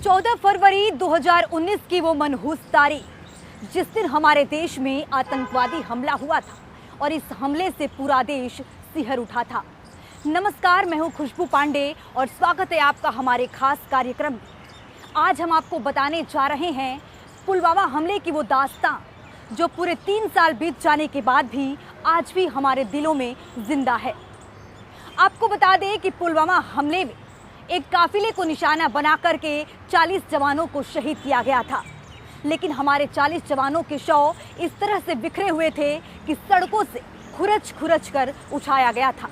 14 फरवरी 2019 की वो मनहूस तारीख जिस दिन हमारे देश में आतंकवादी हमला हुआ था और इस हमले से पूरा देश सिहर उठा था। नमस्कार, मैं हूं खुशबू पांडे और स्वागत है आपका हमारे खास कार्यक्रम में। आज हम आपको बताने जा रहे हैं पुलवामा हमले की वो दास्तां जो पूरे 3 साल बीत जाने के बाद भी आज भी हमारे दिलों में जिंदा है। आपको बता दें कि पुलवामा हमले में एक काफिले को निशाना बना करके 40 जवानों को शहीद किया गया था, लेकिन हमारे 40 जवानों के शव इस तरह से बिखरे हुए थे कि सड़कों से खुरच खुरच कर उठाया गया था।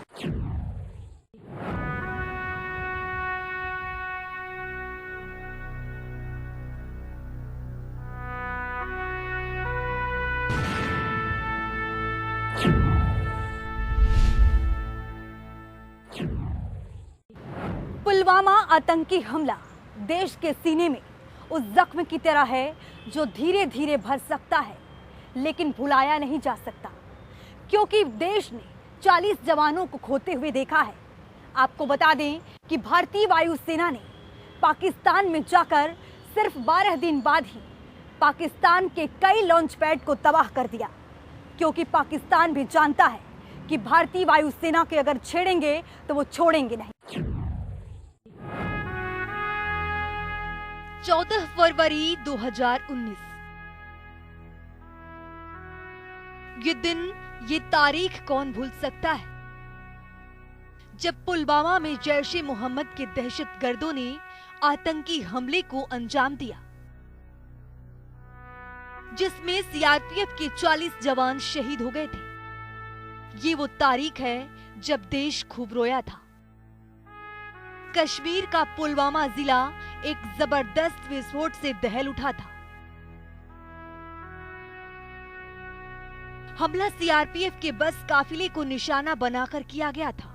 पुलवामा आतंकी हमला देश के सीने में उस जख्म की तरह है जो धीरे धीरे भर सकता है लेकिन भुलाया नहीं जा सकता, क्योंकि देश ने 40 जवानों को खोते हुए देखा है। आपको बता दें कि भारतीय वायुसेना ने पाकिस्तान में जाकर सिर्फ 12 दिन बाद ही पाकिस्तान के कई लॉन्च पैड को तबाह कर दिया, क्योंकि पाकिस्तान भी जानता है कि भारतीय वायुसेना के अगर छेड़ेंगे तो वो छोड़ेंगे नहीं। 14 फरवरी 2019 ये दिन, ये तारीख कौन भूल सकता है जब पुलवामा में जैश-ए मोहम्मद के दहशतगर्दों ने आतंकी हमले को अंजाम दिया, जिसमें सीआरपीएफ के 40 जवान शहीद हो गए थे। ये वो तारीख है जब देश खूब रोया था। कश्मीर का पुलवामा जिला एक जबरदस्त विस्फोट से दहल उठा था। हमला सीआरपीएफ के बस काफिले को निशाना बनाकर किया गया था,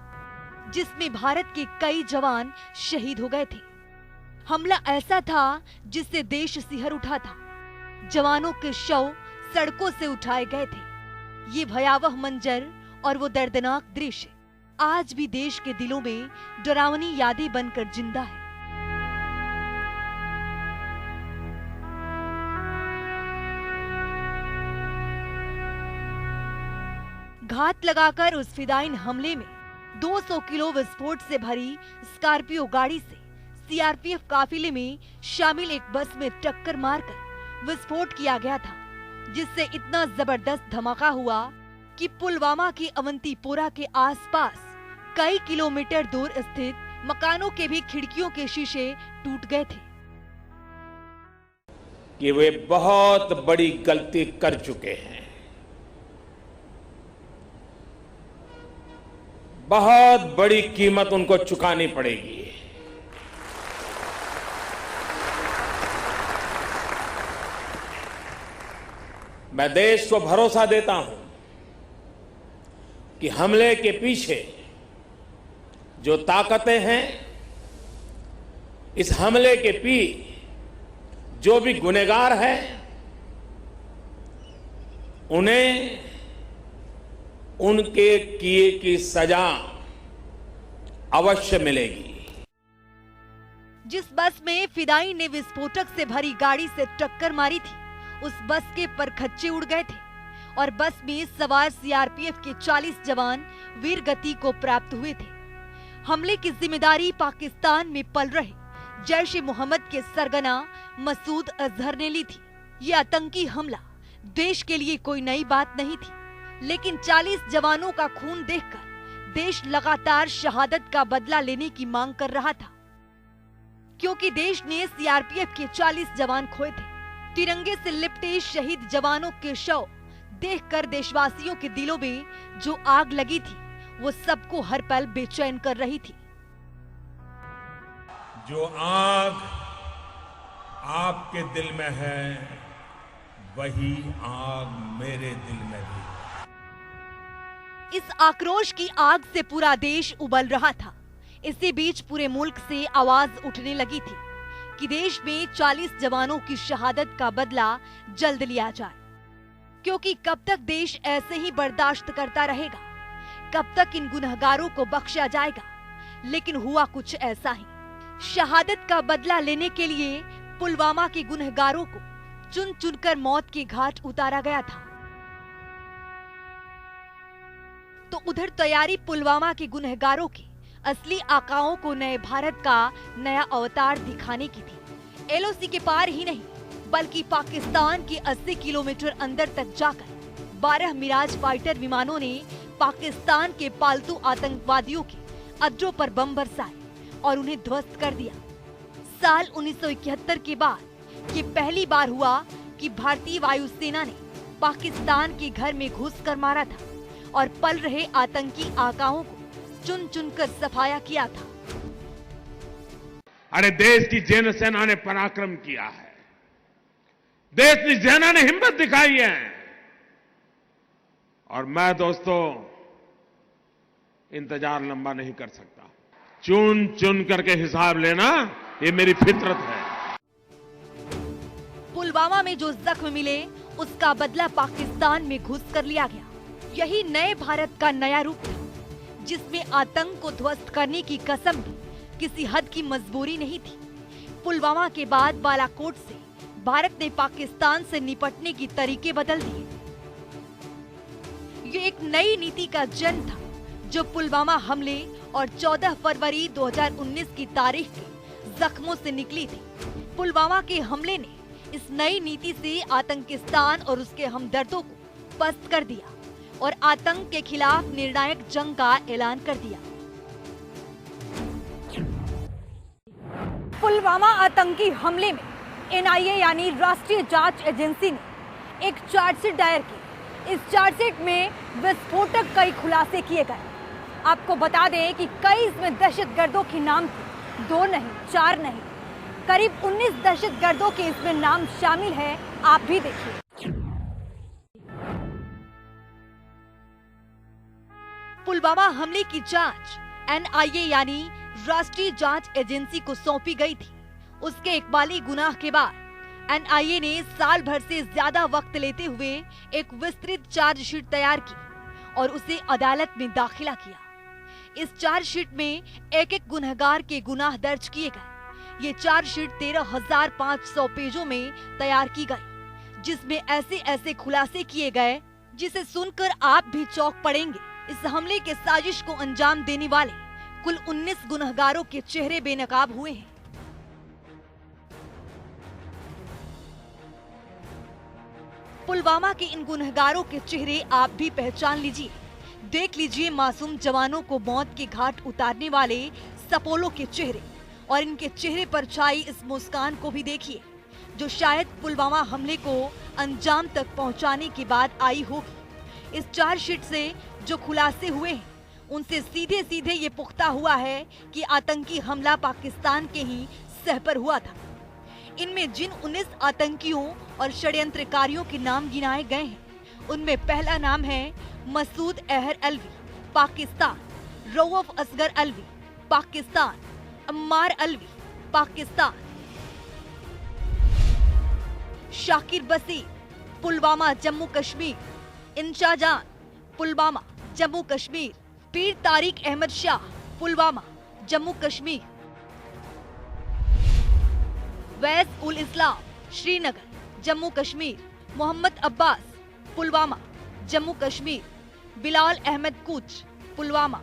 जिसमें भारत के कई जवान शहीद हो गए थे। हमला ऐसा था जिससे देश सिहर उठा था। जवानों के शव सड़कों से उठाए गए थे। ये भयावह मंजर और वो दर्दनाक दृश्य आज भी देश के दिलों में डरावनी यादें बनकर जिंदा है। घात लगाकर उस फिदायिन हमले में 200 किलो विस्फोट से भरी स्कॉर्पियो गाड़ी से सीआरपीएफ काफिले में शामिल एक बस में टक्कर मारकर विस्फोट किया गया था, जिससे इतना जबरदस्त धमाका हुआ कि पुलवामा की अवंतीपोरा के आसपास कई किलोमीटर दूर स्थित मकानों के भी खिड़कियों के शीशे टूट गए थे। कि वे बहुत बड़ी गलती कर चुके हैं, बहुत बड़ी कीमत उनको चुकानी पड़ेगी। मैं देश को भरोसा देता हूं कि हमले के पीछे जो ताकतें हैं, इस हमले के जो भी गुनहगार हैं, उन्हें उनके किए की सजा अवश्य मिलेगी। जिस बस में फिदाई ने विस्फोटक से भरी गाड़ी से टक्कर मारी थी, उस बस के परखच्चे उड़ गए थे और बस में सवार सीआरपीएफ के 40 जवान वीर गति को प्राप्त हुए थे। हमले की जिम्मेदारी पाकिस्तान में पल रहे जैश-ए मोहम्मद के सरगना मसूद अजहर ने ली थी। ये आतंकी हमला देश के लिए कोई नई बात नहीं थी, लेकिन 40 जवानों का खून देखकर देश लगातार शहादत का बदला लेने की मांग कर रहा था, क्योंकि देश ने सीआरपीएफ के 40 जवान खोए थे। तिरंगे से लिपटे शहीद जवानों के शव देखकर देशवासियों के दिलों में जो आग लगी थी, वो सबको हर पल बेचैन कर रही थी। जो आग आपके दिल में है, वही आग मेरे दिल में भी। इस आक्रोश की आग से पूरा देश उबल रहा था। इसी बीच पूरे मुल्क से आवाज उठने लगी थी कि देश में 40 जवानों की शहादत का बदला जल्द लिया जाए, क्योंकि कब तक देश ऐसे ही बर्दाश्त करता रहेगा, कब तक इन गुनहगारों को बख्शा जाएगा। लेकिन हुआ कुछ ऐसा ही। शहादत का बदला लेने के लिए पुलवामा के गुनहगारों को चुन चुनकर मौत के घाट उतारा गया था। तो उधर तैयारी पुलवामा के गुनहगारों के असली आकाओं को नए भारत का नया अवतार दिखाने की थी। एलओसी के पार ही नहीं बल्कि पाकिस्तान के 80 किलोमीटर अंदर तक जाकर 12 मिराज फाइटर विमानों ने पाकिस्तान के पालतू आतंकवादियों के अड्डों पर बम बरसाए और उन्हें ध्वस्त कर दिया। साल 1971 के बाद ये पहली बार हुआ कि भारतीय वायुसेना ने पाकिस्तान के घर में घुसकर मारा था और पल रहे आतंकी आकाओं को चुन चुनकर सफाया किया था। अरे देश की जैन सेना ने पराक्रम किया है, देश की सेना ने हिम्मत दिखाई है और मैं दोस्तों इंतजार लंबा नहीं कर सकता। चुन चुन करके हिसाब लेना ये मेरी फितरत है। पुलवामा में जो जख्म मिले उसका बदला पाकिस्तान में घुसकर लिया गया। यही नए भारत का नया रूप था जिसमें आतंक को ध्वस्त करने की कसम भी किसी हद की मजबूरी नहीं थी। पुलवामा के बाद बालाकोट से भारत ने पाकिस्तान से निपटने की तरीके बदल दिए। ये एक नई नीति का जन्म था जो पुलवामा हमले और 14 फरवरी 2019 की तारीख के जख्मों से निकली थी। पुलवामा के हमले ने इस नई नीति से आतंकिस्तान और उसके हमदर्दों को पस्त कर दिया और आतंक के खिलाफ निर्णायक जंग का ऐलान कर दिया। पुलवामा आतंकी हमले में एनआईए यानी राष्ट्रीय जांच एजेंसी ने एक चार्जशीट दायर की। इस चार्जशीट में विस्फोटक कई खुलासे किए गए। आपको बता दें कि कई इसमें दहशतगर्दों के नाम थे, 2 नहीं 4 नहीं, करीब 19 दहशतगर्दों के इसमें नाम शामिल है। आप भी देखिए। पुलवामा हमले की जांच एनआईए यानी राष्ट्रीय जांच एजेंसी को सौंपी गई थी। उसके इकबाली गुनाह के बाद एनआईए ने साल भर से ज्यादा वक्त लेते हुए एक विस्तृत चार्जशीट तैयार की और उसे अदालत में दाखिला किया। इस चार्जशीट में एक एक गुनहगार के गुनाह दर्ज किए गए। ये चार्जशीट 13,500 पेजों में तैयार की गई, जिसमें ऐसे ऐसे खुलासे किए गए जिसे सुनकर आप भी चौंक पड़ेंगे। इस हमले के साजिश को अंजाम देने वाले कुल 19 गुनहगारों के चेहरे बेनकाब हुए हैं। पुलवामा के इन गुनहगारों के चेहरे आप भी पहचान लीजिए। देख लीजिए मासूम जवानों को मौत के घाट उतारने वाले सपोलों के चेहरे और इनके चेहरे पर छाई इस मुस्कान को भी देखिए जो शायद पुलवामा हमले को अंजाम तक पहुंचाने के बाद आई होगी। इस चार्जशीट से जो खुलासे हुए हैं उनसे सीधे सीधे ये पुख्ता हुआ है कि आतंकी हमला पाकिस्तान के ही सह पर हुआ था। इनमें जिन 19 आतंकियों और षड्यंत्रकारियों के नाम गिनाए गए हैं उनमें पहला नाम है मसूद अहर अलवी, पाकिस्तान, रऊफ असगर अलवी, पाकिस्तान, अम्मार अलवी, पाकिस्तान, शाकिर बसीर, पुलवामा जम्मू कश्मीर, इंशाजान, पुलवामा जम्मू कश्मीर, पीर तारिक अहमद शाह, पुलवामा जम्मू कश्मीर, वैस उल इस्लाम, श्रीनगर जम्मू कश्मीर, मोहम्मद अब्बास, पुलवामा जम्मू कश्मीर, बिलाल अहमद कूच, पुलवामा,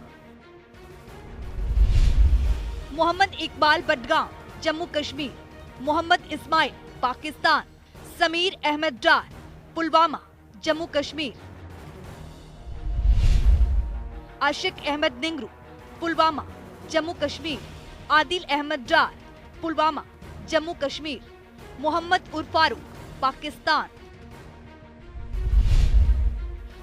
मोहम्मद इकबाल बडगाम, जम्मू कश्मीर, मोहम्मद इस्माइल, पाकिस्तान, समीर अहमद डार, पुलवामा जम्मू कश्मीर, आशिक अहमद निंगरू, पुलवामा जम्मू कश्मीर, आदिल अहमद डार, पुलवामा जम्मू कश्मीर, मोहम्मद उर फारूक, पाकिस्तान,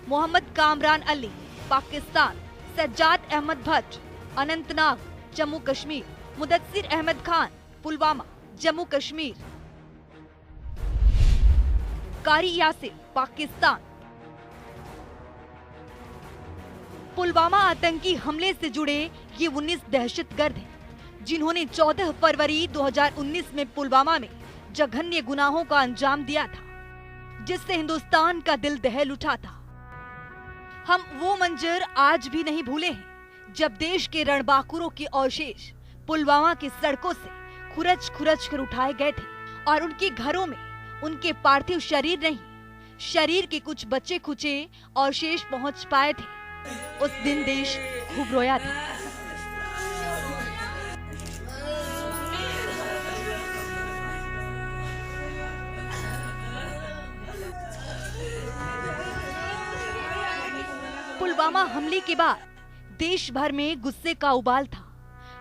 मोहम्मद कामरान अली, पाकिस्तान, सज्जाद अहमद भट्ट, अनंतनाग जम्मू कश्मीर, मुदस्सिर अहमद खान, पुलवामा जम्मू कश्मीर, कारी यासिर, पाकिस्तान। पुलवामा आतंकी हमले से जुड़े ये 19 दहशतगर्द हैं जिन्होंने 14 फरवरी 2019 में पुलवामा में जघन्य गुनाहों का अंजाम दिया था जिससे हिंदुस्तान का दिल दहल उठा था। हम वो मंजर आज भी नहीं भूले हैं जब देश के रणबांकुरों के अवशेष पुलवामा की सड़कों से खुरच खुरच कर उठाए गए थे और उनके घरों में उनके पार्थिव शरीर नहीं, शरीर के कुछ बचे खुचे अवशेष पहुंच पाए थे। उस दिन देश खूब रोया था। पुलवामा हमले के बाद देश भर में गुस्से का उबाल था।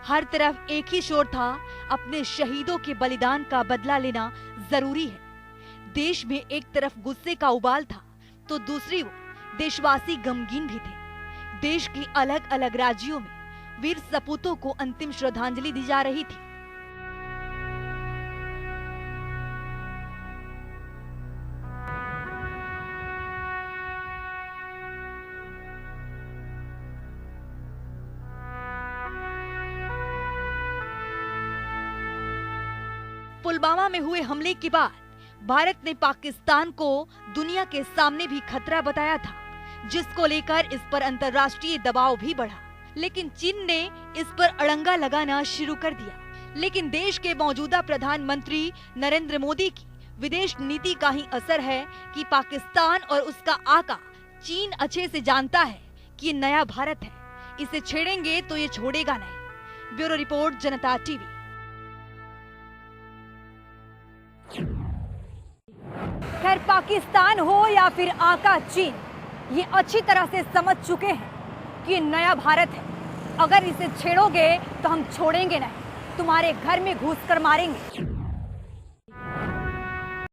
हर तरफ एक ही शोर था, अपने शहीदों के बलिदान का बदला लेना जरूरी है। देश में एक तरफ गुस्से का उबाल था तो दूसरी ओर देशवासी गमगीन भी थे। देश की अलग अलग राज्यों में वीर सपूतों को अंतिम श्रद्धांजलि दी जा रही थी। पुलवामा में हुए हमले के बाद भारत ने पाकिस्तान को दुनिया के सामने भी खतरा बताया था, जिसको लेकर इस पर अंतर्राष्ट्रीय दबाव भी बढ़ा। लेकिन चीन ने इस पर अड़ंगा लगाना शुरू कर दिया। लेकिन देश के मौजूदा प्रधानमंत्री नरेंद्र मोदी की विदेश नीति का ही असर है कि पाकिस्तान और उसका आका चीन अच्छे से जानता है कि ये नया भारत है, इसे छेड़ेंगे तो ये छोड़ेगा नहीं। ब्यूरो रिपोर्ट, जनता टीवी। खैर, पाकिस्तान हो या फिर आका चीन, ये अच्छी तरह से समझ चुके हैं कि ये नया भारत है। अगर इसे छेड़ोगे तो हम छोड़ेंगे नहीं, तुम्हारे घर में घुसकर मारेंगे।